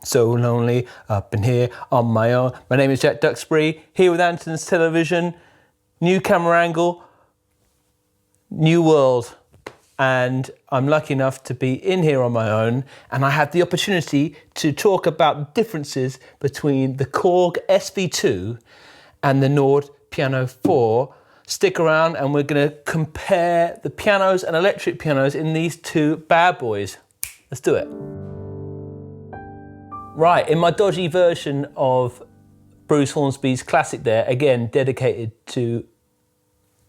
So lonely up in here on my own. My name is Jack Duxbury, here with Andertons Television. New camera angle, new world. And I'm lucky enough to be in here on my own, and I had the opportunity to talk about differences between the Korg SV2 and the Nord Piano 4. Stick around and we're going to compare the pianos and electric pianos in these two bad boys. Let's do it. Right, in my dodgy version of Bruce Hornsby's classic there, again dedicated to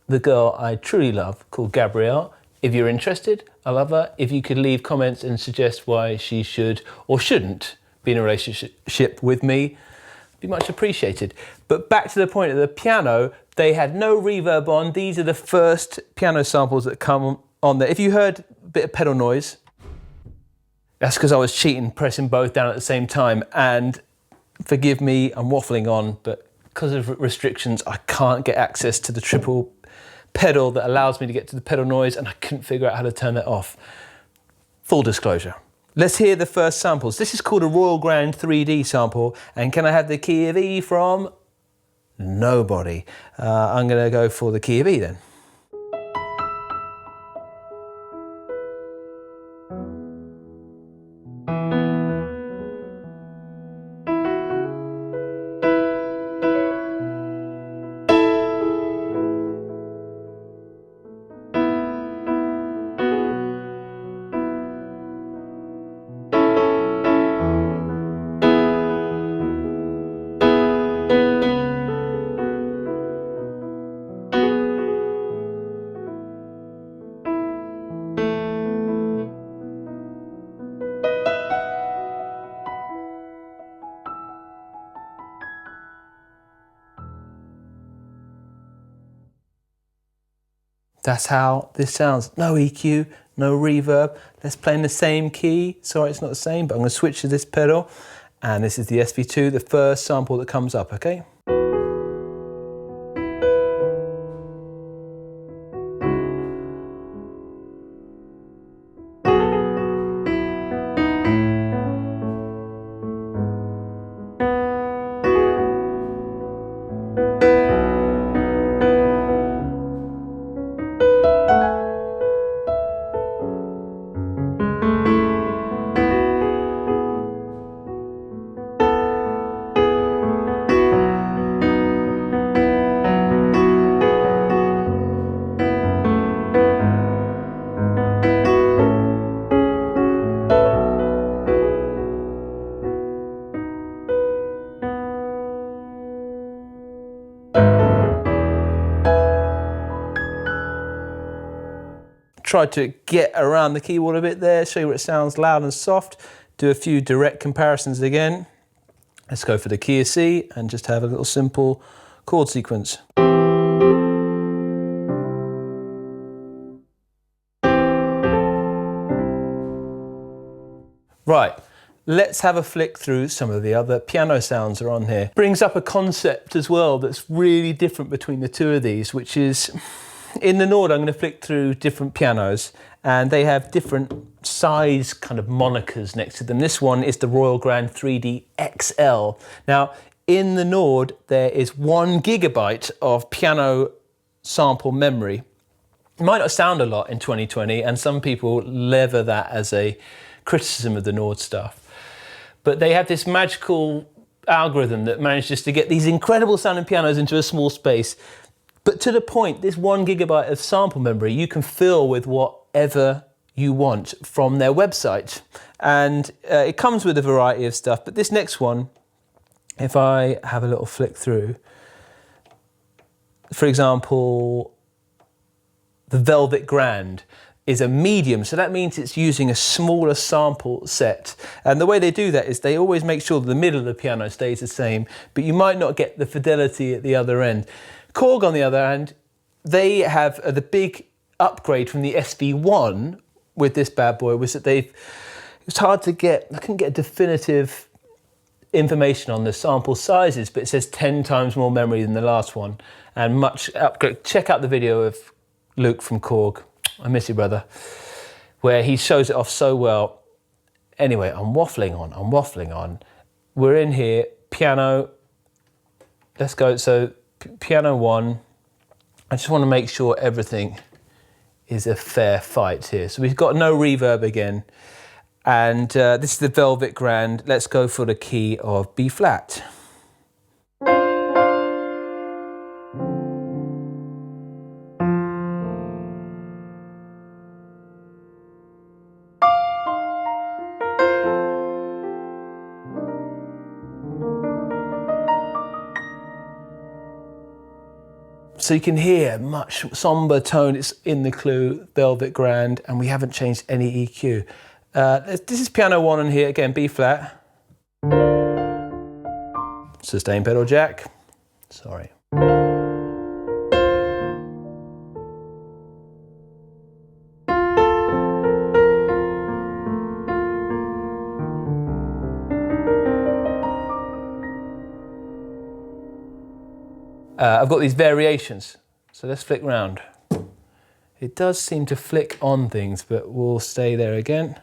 the girl I truly love called Gabrielle. If you're interested, I love her. If you could leave comments and suggest why she should or shouldn't be in a relationship with me, be much appreciated. But back to the point of the piano, they had no reverb on. These are the first piano samples that come on there. If you heard a bit of pedal noise, that's because I was cheating, pressing both down at the same time. And forgive me, I'm waffling on, but because of restrictions, I can't get access to the triple pedal that allows me to get to the pedal noise, and I couldn't figure out how to turn that off. Full disclosure. Let's hear the first samples. This is called a Royal Grand 3D sample, and can I have the key of E from? Nobody. I'm gonna go for the key of E then. That's how this sounds. No EQ, no reverb. Let's play in the same key. Sorry, it's not the same, but I'm gonna switch to this pedal. And this is the SV2, the first sample that comes up, okay? Try to get around the keyboard a bit there, show you what it sounds loud and soft. Do a few direct comparisons again. Let's go for the key of C and just have a little simple chord sequence. Right, let's have a flick through some of the other piano sounds that are on here. Brings up a concept as well that's really different between the two of these, which is, in the Nord, I'm going to flick through different pianos, and they have different size kind of monikers next to them. This one is the Royal Grand 3D XL. Now, in the Nord, there is 1 GB of piano sample memory. It might not sound a lot in 2020, and some people lever that as a criticism of the Nord stuff. But they have this magical algorithm that manages to get these incredible sounding pianos into a small space. But to the point, this 1 GB of sample memory you can fill with whatever you want from their website. And it comes with a variety of stuff, but this next one, if I have a little flick through, for example, the Velvet Grand is a medium, so that means it's using a smaller sample set. And the way they do that is they always make sure that the middle of the piano stays the same, but you might not get the fidelity at the other end. Korg, on the other hand, they have the big upgrade from the SV-1 with this bad boy was that it's hard to get, I couldn't get definitive information on the sample sizes, but it says 10 times more memory than the last one and much upgrade. Check out the video of Luke from Korg, I miss you brother, where he shows it off so well. Anyway, I'm waffling on. We're in here, piano. Let's go, so piano 1. I just want to make sure everything is a fair fight here. So we've got no reverb again. And this is the Velvet Grand. Let's go for the key of B flat. So you can hear much somber tone. It's in the clue, Velvet Grand, and we haven't changed any EQ. This is piano 1 in here, again, B flat. Sustain pedal jack, sorry. I've got these variations, so let's flick round. It does seem to flick on things, but we'll stay there again.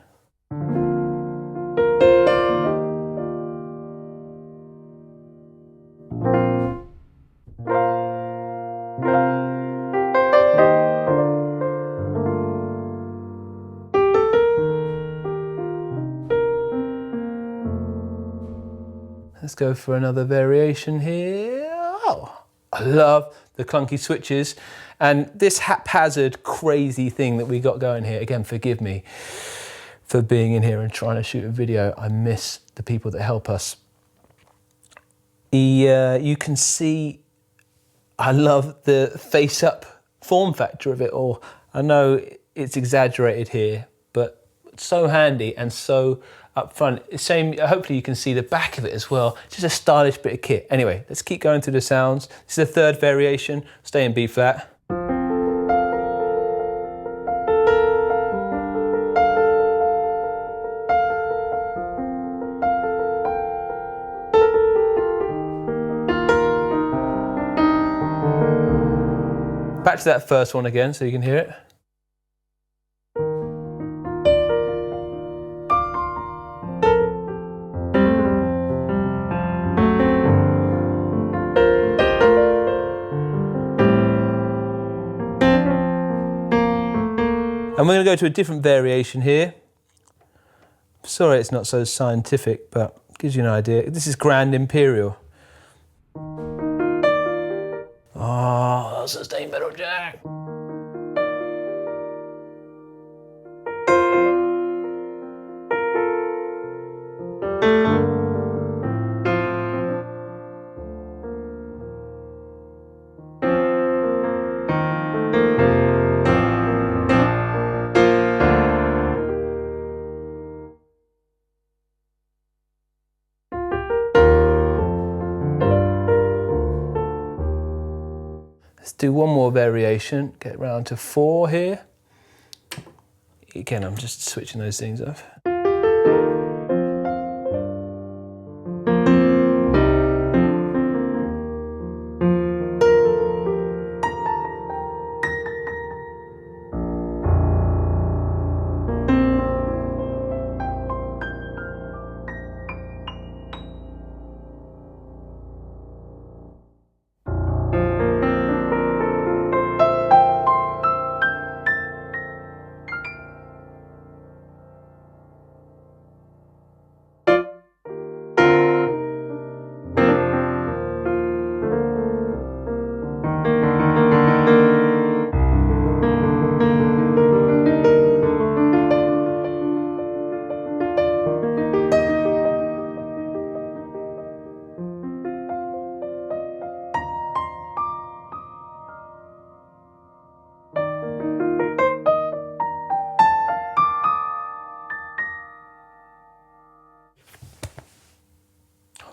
Let's go for another variation here. Oh, I love the clunky switches and this haphazard, crazy thing that we got going here. Again, forgive me for being in here and trying to shoot a video. I miss the people that help us. You can see, I love the face-up form factor of it all. I know it's exaggerated here, but so handy and so up front. Same, hopefully you can see the back of it as well. Just a stylish bit of kit. Anyway, let's keep going through the sounds. This is the third variation, stay in B flat. Back to that first one again so you can hear it. And we're going to go to a different variation here. Sorry it's not so scientific, but it gives you an idea. This is Grand Imperial. Oh, sustain pedal jack. Let's do one more variation, get round to 4 here. Again, I'm just switching those things off.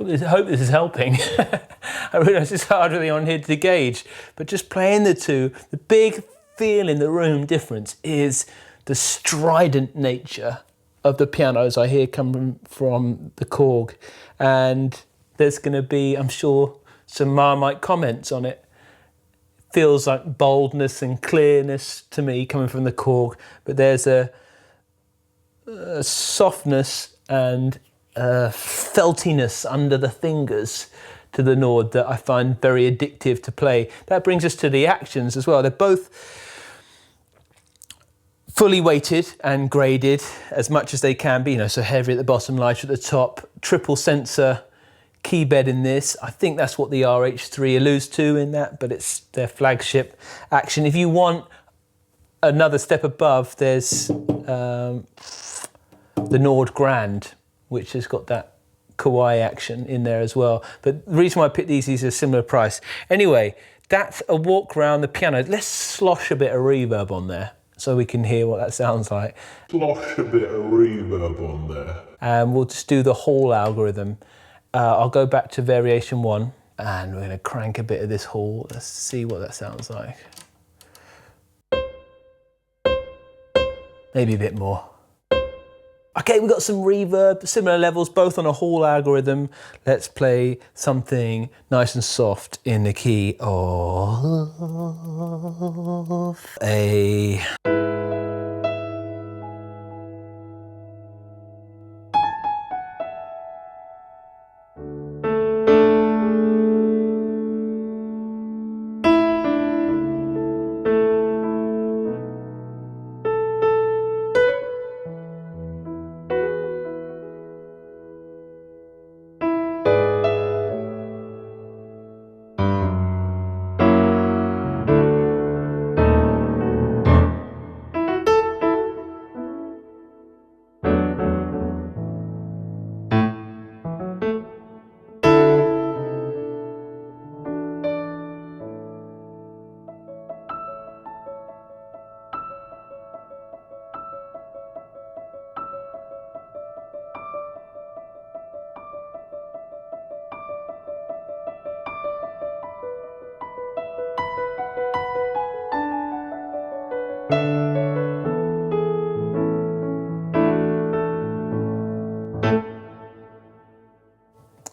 I hope this is helping. I realise it's hard really on here to gauge, but just playing the two, the big feel in the room difference is the strident nature of the pianos I hear coming from the Korg. And there's going to be, I'm sure, some Marmite comments on it. Feels like boldness and clearness to me coming from the Korg, but there's a softness and feltiness under the fingers to the Nord that I find very addictive to play. That brings us to the actions as well. They're both fully weighted and graded as much as they can be, you know, so heavy at the bottom, lighter at the top, triple sensor key bed in this. I think that's what the RH3 alludes to in that, but it's their flagship action. If you want another step above, there's the Nord Grand, which has got that kawaii action in there as well. But the reason why I picked these is a similar price. Anyway, that's a walk around the piano. Let's slosh a bit of reverb on there so we can hear what that sounds like. Slosh a bit of reverb on there. And we'll just do the whole algorithm. I'll go back to variation 1 and we're gonna crank a bit of this whole. Let's see what that sounds like. Maybe a bit more. Okay, we've got some reverb, similar levels, both on a whole algorithm. Let's play something nice and soft in the key of A.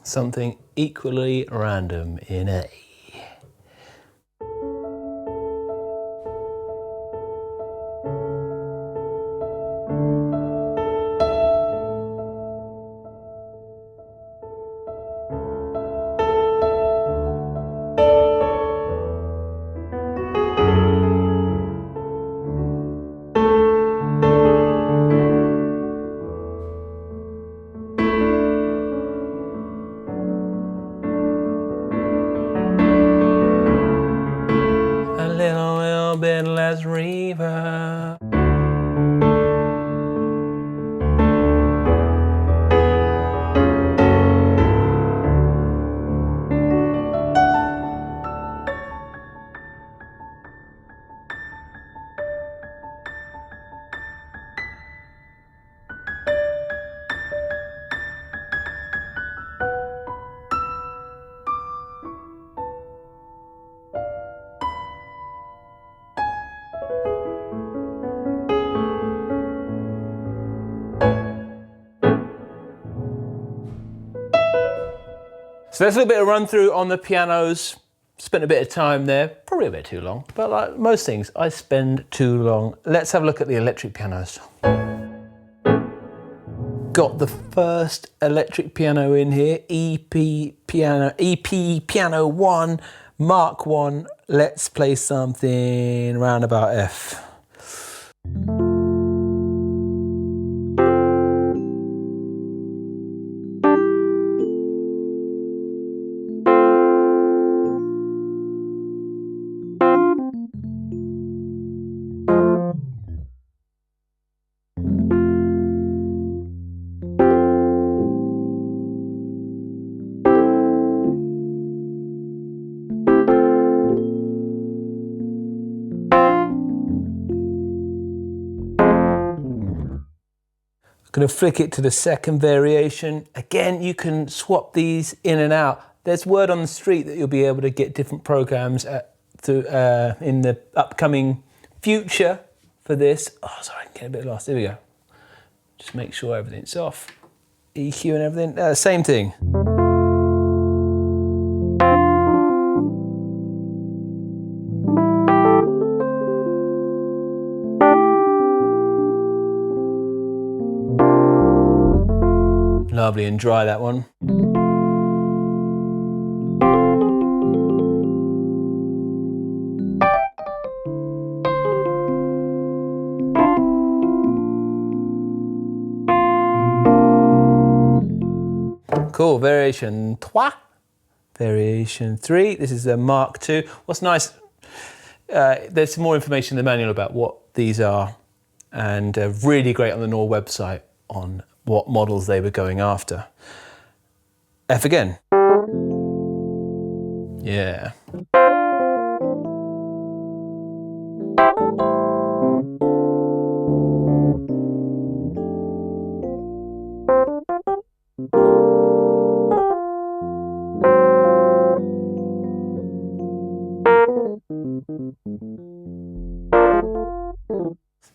Something equally random in A. A little bit less reverb. So there's a little bit of run through on the pianos. Spent a bit of time there, probably a bit too long, but like most things, I spend too long. Let's have a look at the electric pianos. Got the first electric piano in here, EP Piano 1, Mark 1. Let's play something round about F. Gonna flick it to the second variation. Again, you can swap these in and out. There's word on the street that you'll be able to get different programs in the upcoming future for this. Oh, sorry, I'm getting a bit lost. Here we go. Just make sure everything's off. EQ and everything, same thing. Lovely and dry, that one. Cool, variation 3. Variation 3, this is a Mark II. What's nice, there's some more information in the manual about what these are, and really great on the Nor website on what models they were going after. F again. Yeah.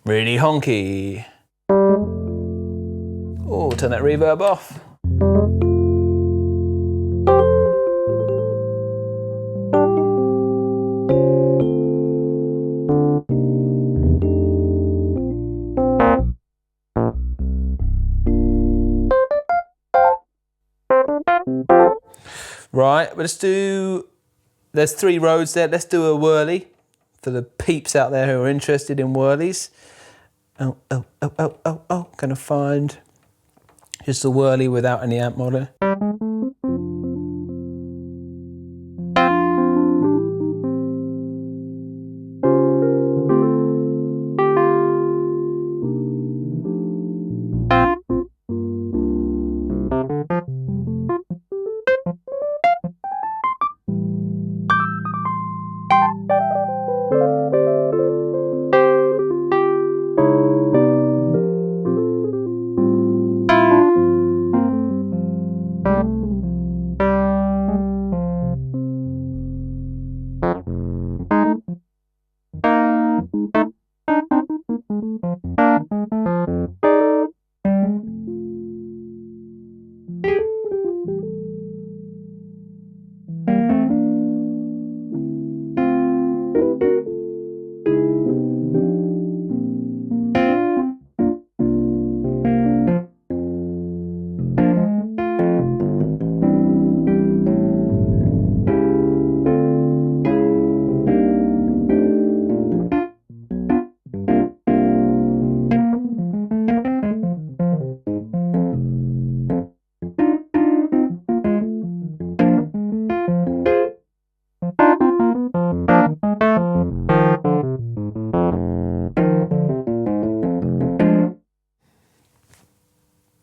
Really honky. Oh, turn that reverb off. Right, let's do, there's 3 roads there. Let's do a whirly for the peeps out there who are interested in whirlies. Oh, gonna find just a whirly without any amp modeler.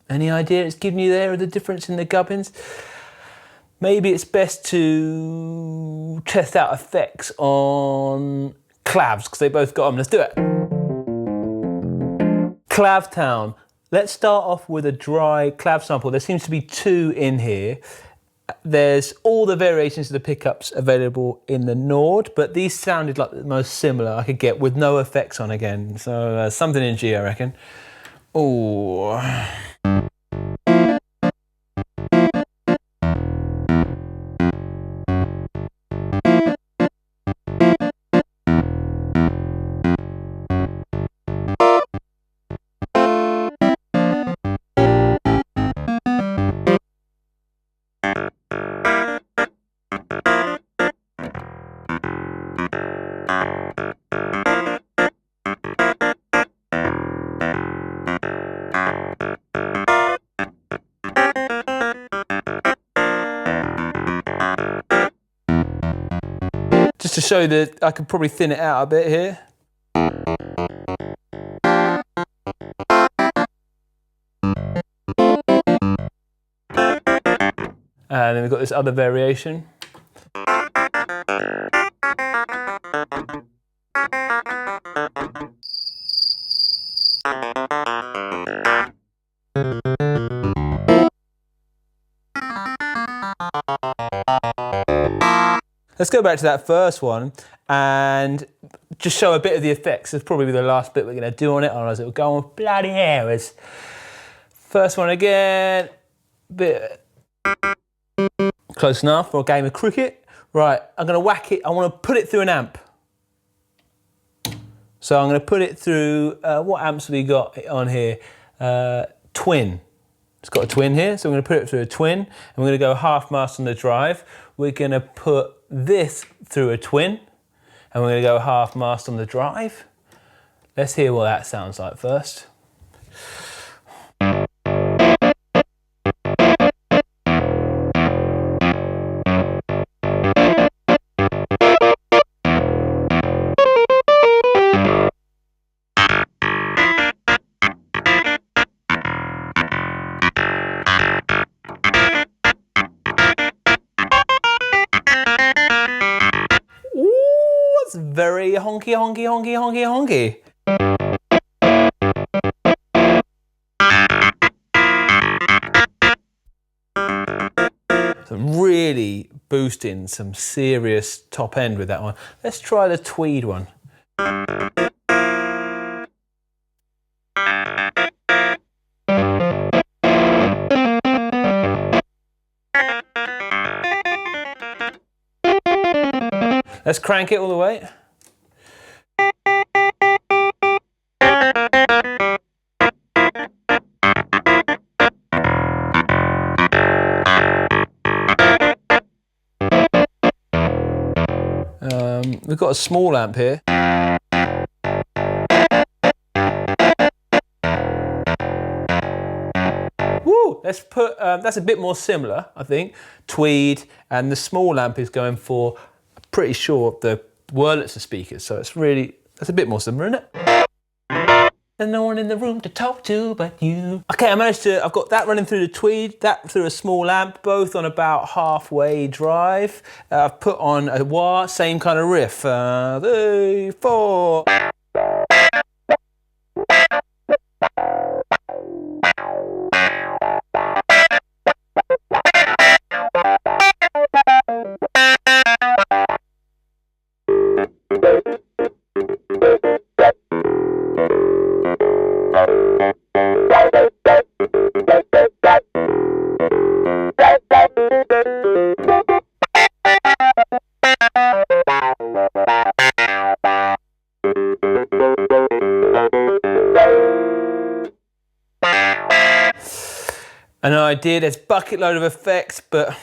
Any idea it's giving you there of the difference in the gubbins? Maybe it's best to test out effects on clavs, because they both got them. Let's do it. Clav Town. Let's start off with a dry clav sample. There seems to be 2 in here. There's all the variations of the pickups available in the Nord, but these sounded like the most similar I could get with no effects on again. So something in G, I reckon. Oh. Just to show that I could probably thin it out a bit here. And then we've got this other variation. Let's go back to that first one and just show a bit of the effects. It's probably the last bit we're going to do on it, otherwise it will go on bloody hours. First one again, bit close enough for a game of cricket. Right, I'm going to whack it. I want to put it through an amp. So I'm going to put it through, what amps have we got on here? Twin. It's got a twin here, so we're going to put it through a twin, and we're going to go half mast on the drive. We're going to put this through a twin, and we're going to go half mast on the drive. Let's hear what that sounds like first. Very honky, honky, honky, honky, honky. So really boosting some serious top end with that one. Let's try the tweed one. Let's crank it all the way. We've got a small amp here. Woo! Let's put, that's a bit more similar, I think. Tweed, and the small amp is going for, pretty sure, the Wurlitzer speakers. So it's really, that's a bit more similar, isn't it? There's no one in the room to talk to but you. Okay, I've got that running through the tweed, that through a small amp, both on about halfway drive. I've put on a wah, same kind of riff. 3, 4. I know I did, there's a bucket load of effects, but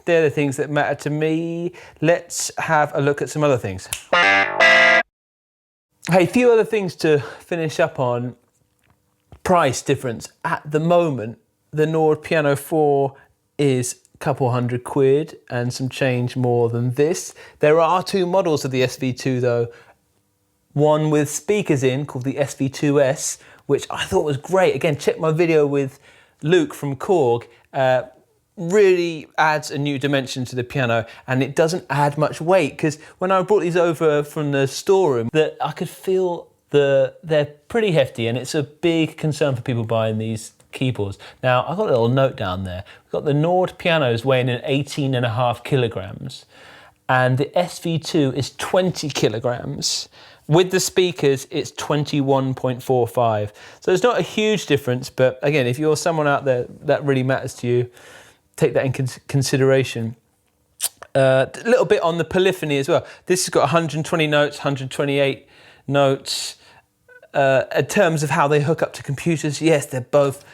they're the things that matter to me. Let's have a look at some other things. Hey, a few other things to finish up on. Price difference. At the moment, the Nord Piano 4 is a couple £100 and some change more than this. There are two models of the SV2 though. One with speakers in, called the SV2S, which I thought was great. Again, check my video with Luke from Korg. Really adds a new dimension to the piano, and it doesn't add much weight, because when I brought these over from the storeroom, that I could feel they're pretty hefty, and it's a big concern for people buying these keyboards. Now, I've got a little note down there. We've got the Nord pianos weighing in 18.5 kilograms, and the SV2 is 20 kilograms. With the speakers, it's 21.45. So it's not a huge difference, but again, if you're someone out there that really matters to you, take that in consideration. A little bit on the polyphony as well. This has got 120 notes, 128 notes. In terms of how they hook up to computers, yes, they're both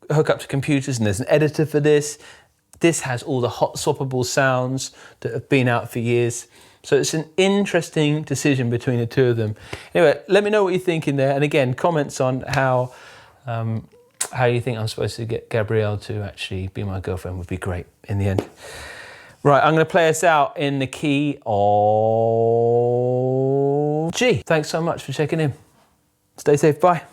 hook up to computers, and there's an editor for this. This has all the hot swappable sounds that have been out for years. So it's an interesting decision between the two of them. Anyway, let me know what you think in there. And again, comments on how you think I'm supposed to get Gabrielle to actually be my girlfriend would be great in the end. Right, I'm going to play us out in the key of G. Thanks so much for checking in. Stay safe, bye.